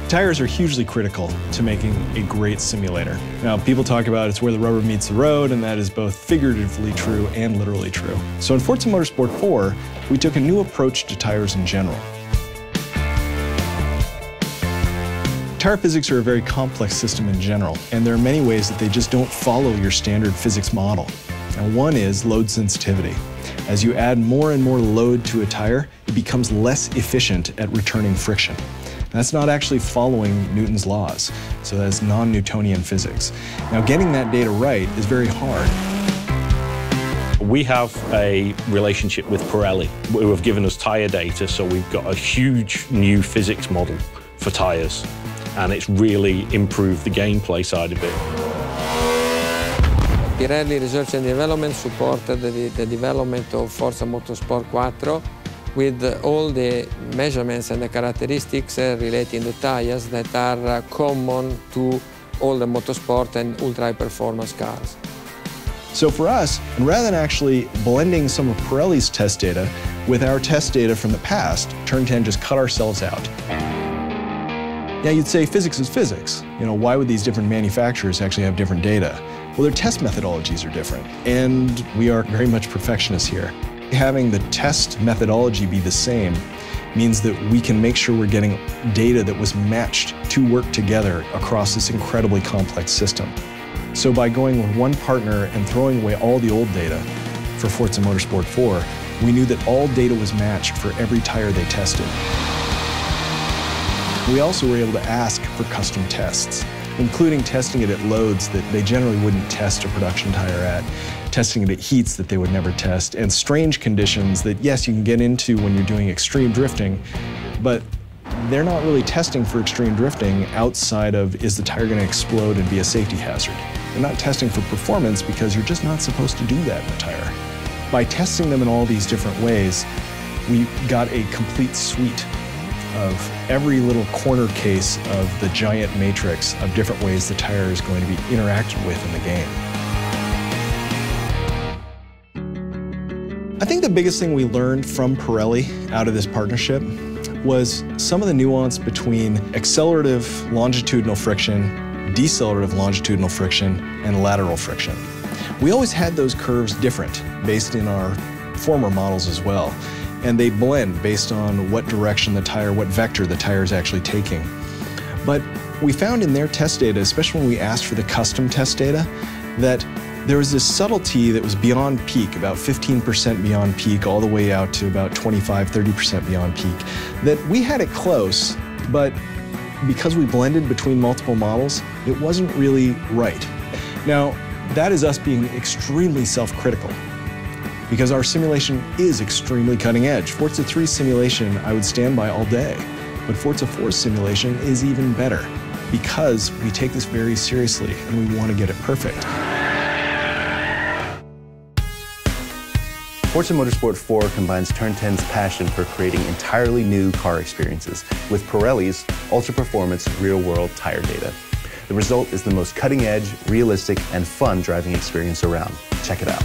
Tires are hugely critical to making a great simulator. Now, people talk about it's where the rubber meets the road, and that is both figuratively true and literally true. So in Forza Motorsport 4, we took a new approach to tires in general. Tire physics are a very complex system in general, and there are many ways that they just don't follow your standard physics model. Now, one is load sensitivity. As you add more and more load to a tire, it becomes less efficient at returning friction. That's not actually following Newton's laws, so that's non-Newtonian physics. Now, getting that data right is very hard. We have a relationship with Pirelli, who have given us tire data, so we've got a huge new physics model for tires, and it's really improved the gameplay side of it. Pirelli Research and Development supported the development of Forza Motorsport 4 with all the measurements and the characteristics relating to tires that are common to all the motorsport and ultra-high performance cars. So for us, rather than actually blending some of Pirelli's test data with our test data from the past, Turn 10 just cut ourselves out. Yeah, you'd say physics is physics. You know, why would these different manufacturers actually have different data? Well, their test methodologies are different, and we are very much perfectionists here. Having the test methodology be the same means that we can make sure we're getting data that was matched to work together across this incredibly complex system. So by going with one partner and throwing away all the old data for Forza Motorsport 4, we knew that all data was matched for every tire they tested. We also were able to ask for custom tests, including testing it at loads that they generally wouldn't test a production tire at, testing it at heats that they would never test, and strange conditions that, yes, you can get into when you're doing extreme drifting, but they're not really testing for extreme drifting outside of, is the tire going to explode and be a safety hazard? They're not testing for performance because you're just not supposed to do that in a tire. By testing them in all these different ways, we got a complete suite of every little corner case of the giant matrix of different ways the tire is going to be interacted with in the game. I think the biggest thing we learned from Pirelli out of this partnership was some of the nuance between accelerative longitudinal friction, decelerative longitudinal friction, and lateral friction. We always had those curves different based in our former models as well, and they blend based on what direction the tire, what vector the tire is actually taking. But we found in their test data, especially when we asked for the custom test data, that there was this subtlety that was beyond peak, about 15% beyond peak, all the way out to about 25–30% beyond peak, that we had it close, but because we blended between multiple models, it wasn't really right. Now, that is us being extremely self-critical, because our simulation is extremely cutting edge. Forza 3 simulation I would stand by all day, but Forza 4 simulation is even better because we take this very seriously and we want to get it perfect. Forza Motorsport 4 combines Turn 10's passion for creating entirely new car experiences with Pirelli's ultra-performance real-world tire data. The result is the most cutting-edge, realistic, and fun driving experience around. Check it out.